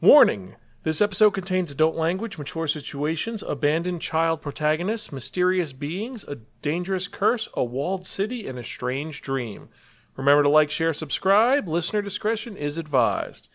Warning! This episode contains adult language, mature situations, abandoned child protagonists, mysterious beings, a dangerous curse, a walled city, and a strange dream. Remember to like, share, subscribe. Listener discretion is advised.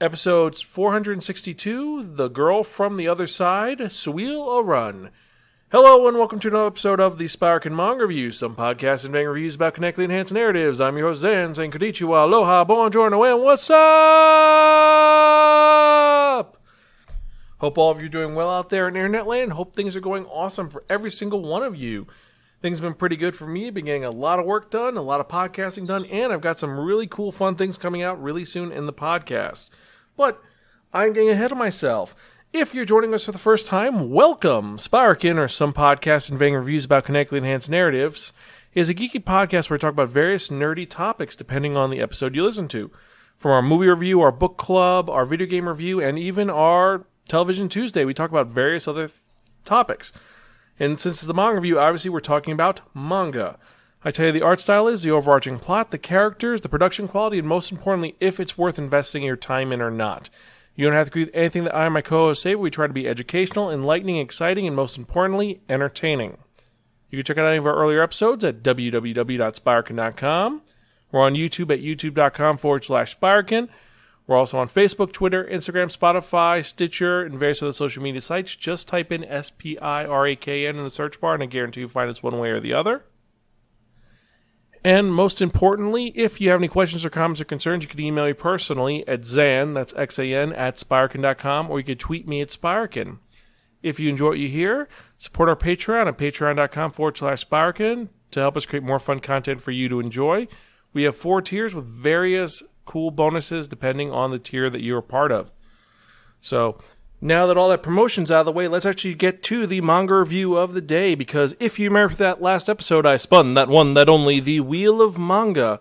Episodes 462, The Girl from the Other Side, Siúil a Run. Hello and welcome to another episode of the Spiraken Manga Review, some podcasts and manga reviews about connecting enhanced narratives. I'm your host Zan, saying konnichiwa, aloha, buongiorno, and what's up? Hope all of you are doing well out there in internet land. Hope things are going awesome for every single one of you. Things have been pretty good for me. Been getting a lot of work done, a lot of podcasting done, and I've got some really cool, fun things coming out really soon in the podcast. But I'm getting ahead of myself. If you're joining us for the first time, welcome! Spiraken, or some podcasts and vague reviews about connected enhanced narratives, is a geeky podcast where we talk about various nerdy topics depending on the episode you listen to. From our movie review, our book club, our video game review, and even our Television Tuesday, we talk about various other topics. And since it's the manga review, obviously we're talking about manga. I tell you the art style is, the overarching plot, the characters, the production quality, and most importantly, if it's worth investing your time in or not. You don't have to agree with anything that I and my co-hosts say, but we try to be educational, enlightening, exciting, and most importantly, entertaining. You can check out any of our earlier episodes at www.spiraken.com. We're on YouTube at youtube.com/Spiraken. We're also on Facebook, Twitter, Instagram, Spotify, Stitcher, and various other social media sites. Just type in SPIRAKN in the search bar, and I guarantee you'll find us one way or the other. And most importantly, if you have any questions or comments or concerns, you can email me personally at Zan, that's Xan, at Spiraken.com, or you can tweet me at Spiraken. If you enjoy what you hear, support our Patreon at patreon.com/Spiraken to help us create more fun content for you to enjoy. We have 4 tiers with various cool bonuses depending on the tier that you're a part of. So, now that all that promotion's out of the way, let's actually get to the manga review of the day, because if you remember that last episode, I spun that one, that only, the Wheel of Manga,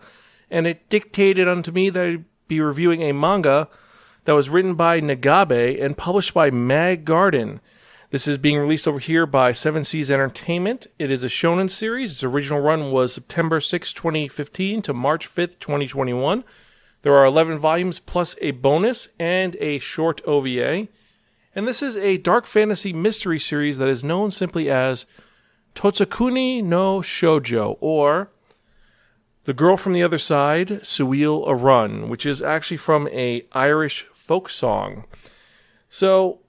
and it dictated unto me that I'd be reviewing a manga that was written by Nagabe and published by Mag Garden. This is being released over here by 7 Seas Entertainment. It is a shonen series. Its original run was September 6, 2015 to March 5th, 2021. There are 11 volumes plus a bonus and a short OVA. And this is a dark fantasy mystery series that is known simply as Totsukuni no Shoujo, or The Girl from the Other Side, Siúil a Run, which is actually from a Irish folk song. So,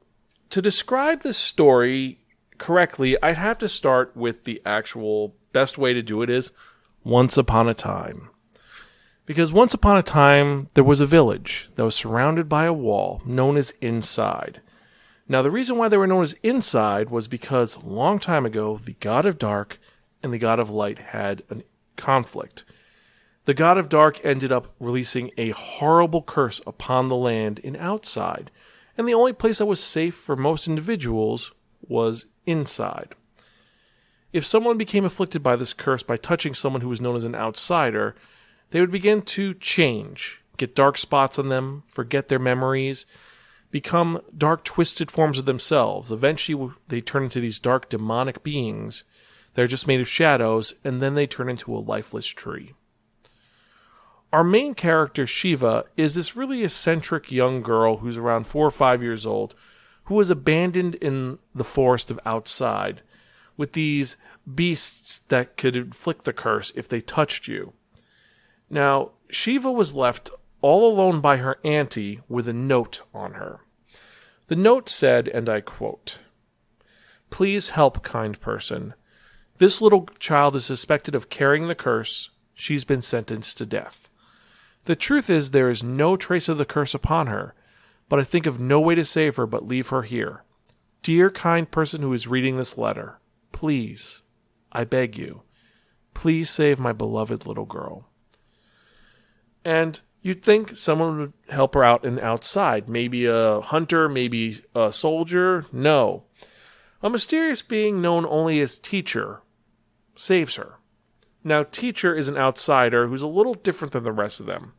to describe this story correctly, I'd have to start with the actual best way to do it is Once Upon a Time. Because once upon a time, there was a village that was surrounded by a wall known as Inside. Now, the reason why they were known as Inside was because a long time ago, the God of Dark and the God of Light had a conflict. The God of Dark ended up releasing a horrible curse upon the land in Outside, and the only place that was safe for most individuals was Inside. If someone became afflicted by this curse by touching someone who was known as an outsider, they would begin to change, get dark spots on them, forget their memories, become dark, twisted forms of themselves. Eventually, they turn into these dark, demonic beings that are just made of shadows, and then they turn into a lifeless tree. Our main character, Shiva, is this really eccentric young girl who's around 4 or 5 years old, who was abandoned in the forest of Outside, with these beasts that could inflict the curse if they touched you. Now, Shiva was left all alone by her auntie with a note on her. The note said, and I quote, "Please help, kind person. This little child is suspected of carrying the curse. She's been sentenced to death. The truth is there is no trace of the curse upon her, but I think of no way to save her but leave her here. Dear kind person who is reading this letter, please, I beg you, please save my beloved little girl." And you'd think someone would help her out and Outside. Maybe a hunter, maybe a soldier. No. A mysterious being known only as Teacher saves her. Now, Teacher is an outsider who's a little different than the rest of them.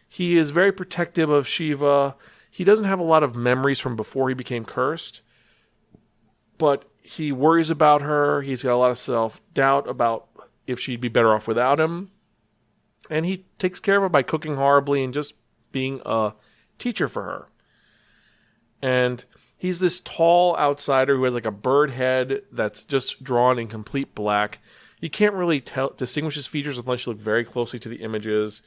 He is very protective of Shiva. He doesn't have a lot of memories from before he became cursed, but he worries about her. He's got a lot of self-doubt about if she'd be better off without him. And he takes care of her by cooking horribly and just being a teacher for her. And he's this tall outsider who has like a bird head that's just drawn in complete black. You can't really distinguish his features unless you look very closely to the images.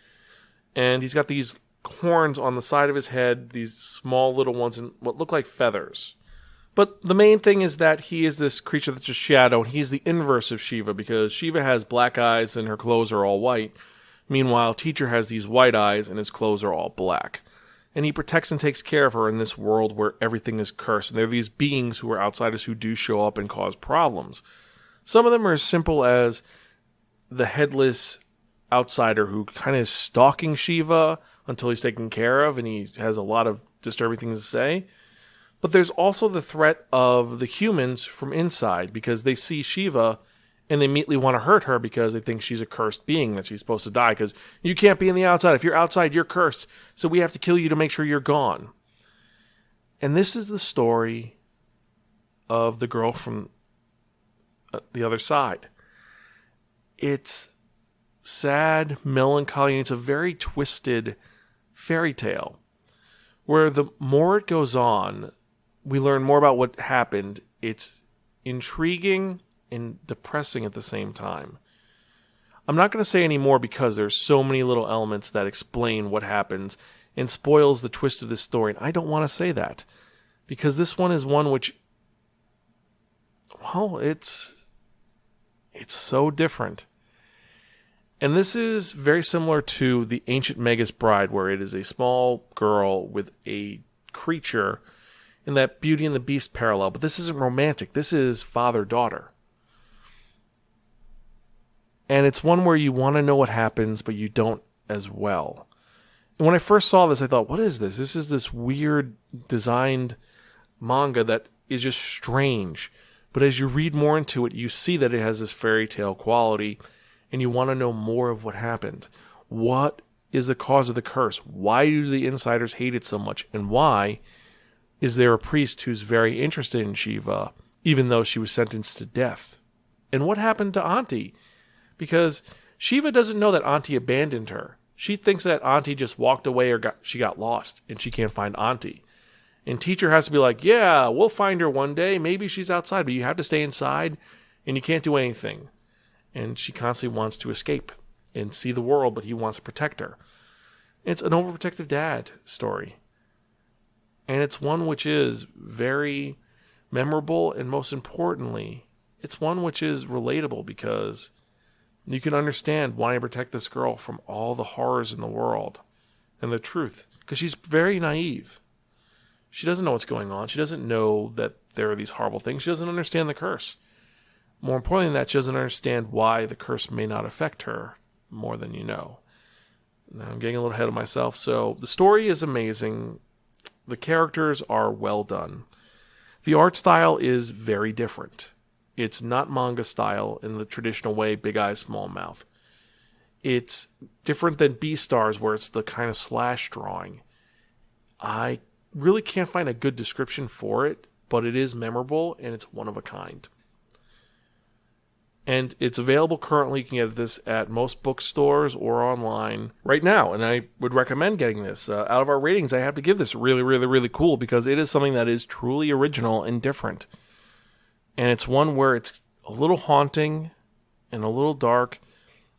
And he's got these horns on the side of his head, these small little ones, and what look like feathers. But the main thing is that he is this creature that's a shadow, and he's the inverse of Shiva, because Shiva has black eyes and her clothes are all white. Meanwhile, Teacher has these white eyes and his clothes are all black. And he protects and takes care of her in this world where everything is cursed. And there are these beings who are outsiders who do show up and cause problems. Some of them are as simple as the headless outsider who kind of is stalking Shiva until he's taken care of, and he has a lot of disturbing things to say. But there's also the threat of the humans from inside, because they see Shiva and they immediately want to hurt her because they think she's a cursed being, that she's supposed to die, because you can't be in the outside. If you're outside, you're cursed. So we have to kill you to make sure you're gone. And this is the story of the girl from the other side. It's sad, melancholy, and it's a very twisted fairy tale where the more it goes on, we learn more about what happened. It's intriguing and depressing at the same time. I'm not going to say any more because there's so many little elements that explain what happens and spoils the twist of this story. And I don't want to say that because this one is one which, well, it's so different. And this is very similar to the Ancient Magus Bride, where it is a small girl with a creature in that Beauty and the Beast parallel. But this isn't romantic. This is father-daughter. And it's one where you want to know what happens, but you don't as well. And when I first saw this, I thought, what is this? This is this weird designed manga that is just strange. But as you read more into it, you see that it has this fairy tale quality, and you want to know more of what happened. What is the cause of the curse? Why do the insiders hate it so much? And why is there a priest who's very interested in Shiva, even though she was sentenced to death? And what happened to Auntie? Because Shiva doesn't know that Auntie abandoned her. She thinks that Auntie just walked away or she got lost, and she can't find Auntie. And Teacher has to be like, yeah, we'll find her one day. Maybe she's outside, but you have to stay inside, and you can't do anything. And she constantly wants to escape and see the world, but he wants to protect her. It's an overprotective dad story. And it's one which is very memorable, and most importantly, it's one which is relatable because you can understand wanting to protect this girl from all the horrors in the world and the truth, because she's very naive. She doesn't know what's going on. She doesn't know that there are these horrible things. She doesn't understand the curse. More importantly than that, she doesn't understand why the curse may not affect her more than you know. Now, I'm getting a little ahead of myself. So the story is amazing. The characters are well done. The art style is very different. It's not manga style in the traditional way, big eyes, small mouth. It's different than Beastars, where it's the kind of slash drawing. I really can't find a good description for it, but it is memorable and it's one of a kind. And it's available currently. You can get this at most bookstores or online right now. And I would recommend getting this. Out of our ratings, I have to give this really, really, really cool because it is something that is truly original and different. And it's one where it's a little haunting and a little dark.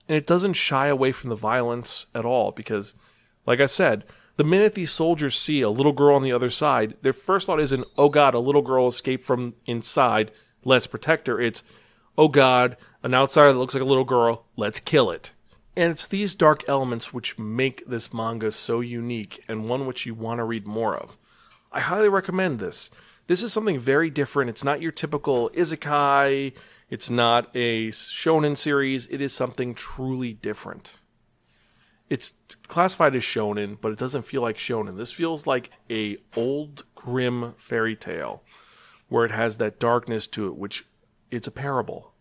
And it doesn't shy away from the violence at all because, like I said, the minute these soldiers see a little girl on the other side, their first thought isn't, oh God, a little girl escaped from inside, let's protect her. It's, oh God, an outsider that looks like a little girl, let's kill it. And it's these dark elements which make this manga so unique and one which you want to read more of. I highly recommend this. This is something very different. It's not your typical isekai. It's not a shonen series. It is something truly different. It's classified as shonen, but it doesn't feel like shonen. This feels like a old, grim fairy tale where it has that darkness to it, which it's a parable.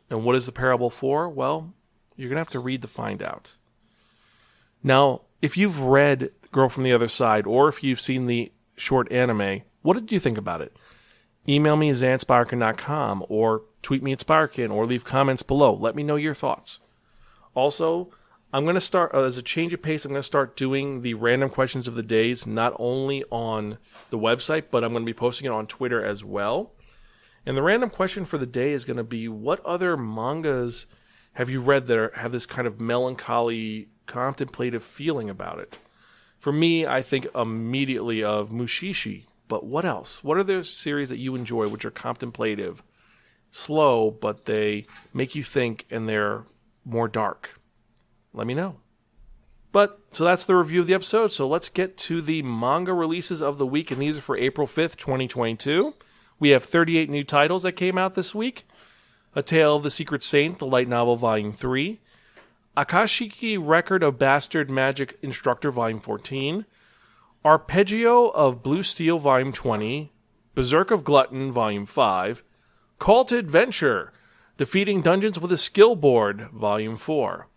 And what is the parable for? Well, you're going to have to read to find out. Now, if you've read Girl from the Other Side, or if you've seen the short anime, what did you think about it? Email me at zan@spiraken.com, or tweet me at Spiraken, or leave comments below. Let me know your thoughts. Also, I'm going to start, as a change of pace, I'm going to start doing the random questions of the days, not only on the website, but I'm going to be posting it on Twitter as well. And the random question for the day is going to be, what other mangas have you read that have this kind of melancholy, contemplative feeling about it? For me, I think immediately of Mushishi, but what else? What are the series that you enjoy which are contemplative, slow, but they make you think and they're more dark? Let me know. So that's the review of the episode. So let's get to the manga releases of the week, and these are for April 5th, 2022. We have 38 new titles that came out this week. A Tale of the Secret Saint, the light novel, Volume 3. Akashiki Record of Bastard Magic Instructor, Volume 14. Arpeggio of Blue Steel, Volume 20. Berserk of Glutton, Volume 5. Call to Adventure, Defeating Dungeons with a Skill Board, Volume 4.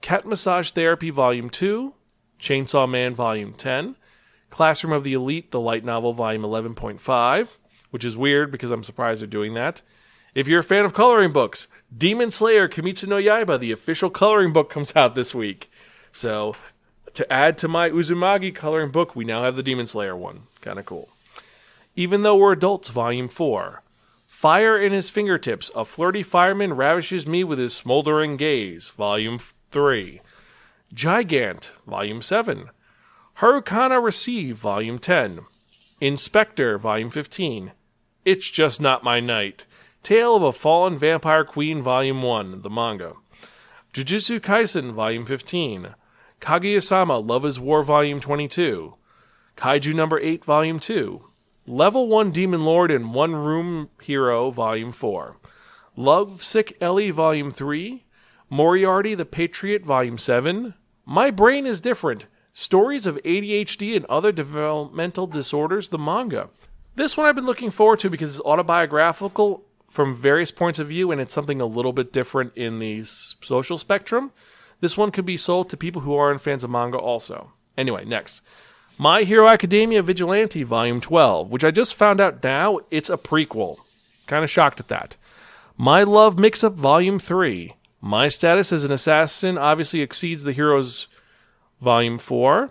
Cat Massage Therapy, Volume 2. Chainsaw Man, Volume 10. Classroom of the Elite, the light novel, Volume 11.5, which is weird because I'm surprised they're doing that. If you're a fan of coloring books, Demon Slayer Kimetsu no Yaiba, the official coloring book, comes out this week. So, to add to my Uzumaki coloring book, we now have the Demon Slayer one. Kind of cool. Even Though We're Adults, Volume 4. Fire in His Fingertips, A Flirty Fireman Ravishes Me with His Smoldering Gaze, Volume 3. Gigant, Volume 7. Harukana Receive, Volume 10. Inspector, Volume 15. It's Just Not My Night. Tale of a Fallen Vampire Queen, Volume 1, the manga. Jujutsu Kaisen, Volume 15. Kaguya-sama, Love is War, Volume 22. Kaiju Number 8, Volume 2. Level 1 Demon Lord and One Room Hero, Volume 4. Lovesick Ellie, Volume 3. Moriarty the Patriot, Volume 7. My Brain is Different. Stories of ADHD and Other Developmental Disorders, the manga. This one I've been looking forward to because it's autobiographical from various points of view, and it's something a little bit different in the social spectrum. This one could be sold to people who aren't fans of manga also. Anyway, next. My Hero Academia Vigilante, Volume 12, which I just found out now it's a prequel. Kind of shocked at that. My Love Mix-Up, Volume 3. My Status as an Assassin obviously exceeds the heroes, Volume 4.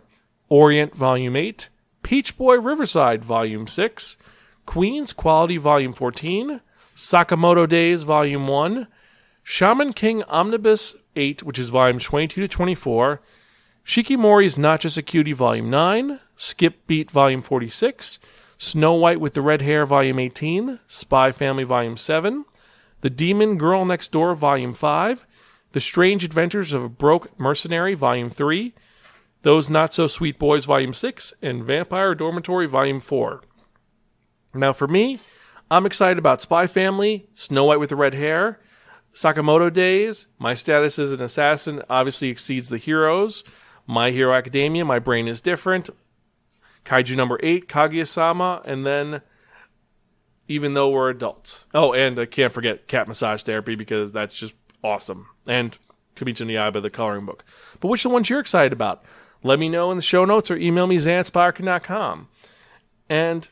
Orient, Volume 8. Peach Boy Riverside, Volume 6. Queen's Quality, Volume 14. Sakamoto Days, Volume 1. Shaman King Omnibus 8, which is Volumes 22 to 24. Shikimori's Not Just a Cutie, Volume 9. Skip Beat, Volume 46. Snow White with the Red Hair, Volume 18. Spy Family, Volume 7. The Demon Girl Next Door, Volume 5. The Strange Adventures of a Broke Mercenary, Volume 3. Those Not So Sweet Boys, Volume 6. And Vampire Dormitory, Volume 4. Now for me, I'm excited about Spy Family, Snow White with the Red Hair, Sakamoto Days. My Status as an Assassin obviously exceeds the heroes. My Hero Academia, My Brain is Different. Kaiju Number 8, Kaguya-sama, and then Even Though We're Adults. Oh, and I can't forget Cat Massage Therapy because that's just awesome. And Kimetsu no Yaiba, the coloring book. But which are the ones you're excited about? Let me know in the show notes or email me, zan@spiraken.com. And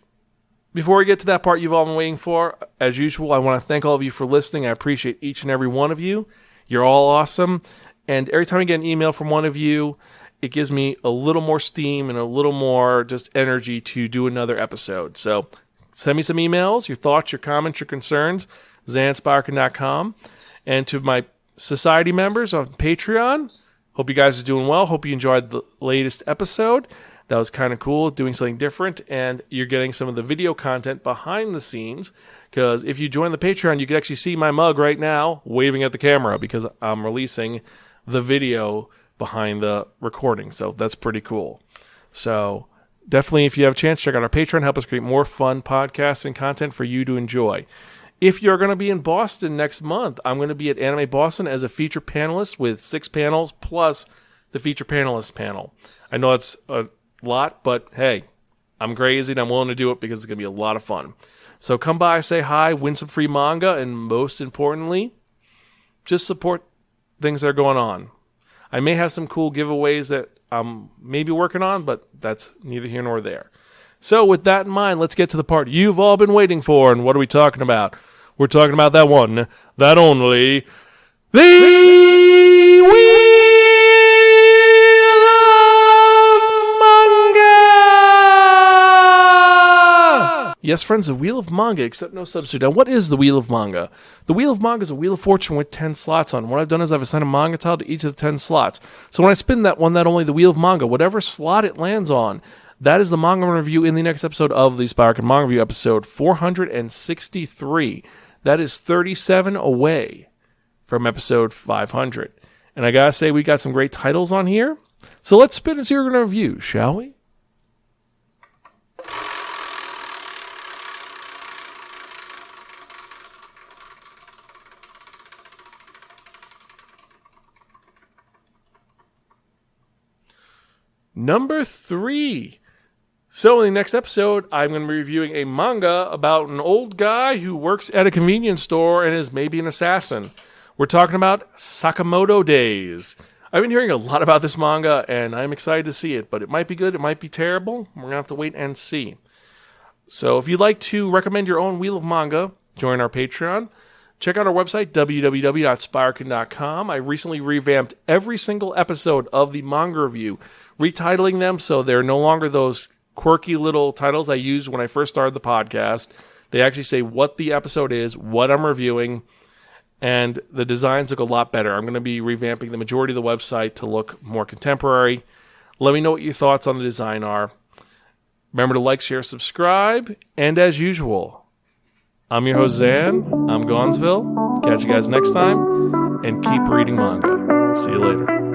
before we get to that part you've all been waiting for, as usual, I want to thank all of you for listening. I appreciate each and every one of you. You're all awesome. And every time I get an email from one of you, it gives me a little more steam and a little more just energy to do another episode. So send me some emails, your thoughts, your comments, your concerns, zan@spiraken.com. And to my society members on Patreon, hope you guys are doing well. Hope you enjoyed the latest episode. That was kind of cool, doing something different, and you're getting some of the video content behind the scenes, because if you join the Patreon, you can actually see my mug right now waving at the camera, because I'm releasing the video behind the recording, so that's pretty cool. So definitely, if you have a chance, check out our Patreon, help us create more fun podcasts and content for you to enjoy. If you're going to be in Boston next month, I'm going to be at Anime Boston as a feature panelist with 6 panels, plus the feature panelist panel. I know it's a lot, but hey, I'm crazy and I'm willing to do it because it's going to be a lot of fun. So come by, say hi, win some free manga, and most importantly, just support things that are going on. I may have some cool giveaways that I'm maybe working on, but that's neither here nor there. So with that in mind, let's get to the part you've all been waiting for. And what are we talking about? We're talking about that one, that only, the Yes, friends, the Wheel of Manga, except no substitute. Now, what is the Wheel of Manga? The Wheel of Manga is a Wheel of Fortune with 10 slots on. What I've done is I've assigned a manga tile to each of the 10 slots. So when I spin that one, not only the Wheel of Manga, whatever slot it lands on, that is the manga review in the next episode of the Spiraken Manga Review, episode 463. That is 37 away from episode 500. And I gotta say, we got some great titles on here. So let's spin and see what we're gonna review, shall we? Number 3. So in the next episode, I'm going to be reviewing a manga about an old guy who works at a convenience store and is maybe an assassin. We're talking about Sakamoto Days. I've been hearing a lot about this manga, and I'm excited to see it, but it might be good, it might be terrible. We're going to have to wait and see. So if you'd like to recommend your own Wheel of Manga, join our Patreon. Check out our website, www.spiraken.com. I recently revamped every single episode of the manga review, retitling them so they're no longer those quirky little titles I used when I first started the podcast. They actually say what the episode is, what I'm reviewing, and the designs look a lot better. I'm going to be revamping the majority of the website to look more contemporary. Let me know what your thoughts on the design are. Remember to like, share, subscribe, and as usual, I'm your host, Zan. I'm Gonzville. Catch you guys next time, and keep reading manga. See you later.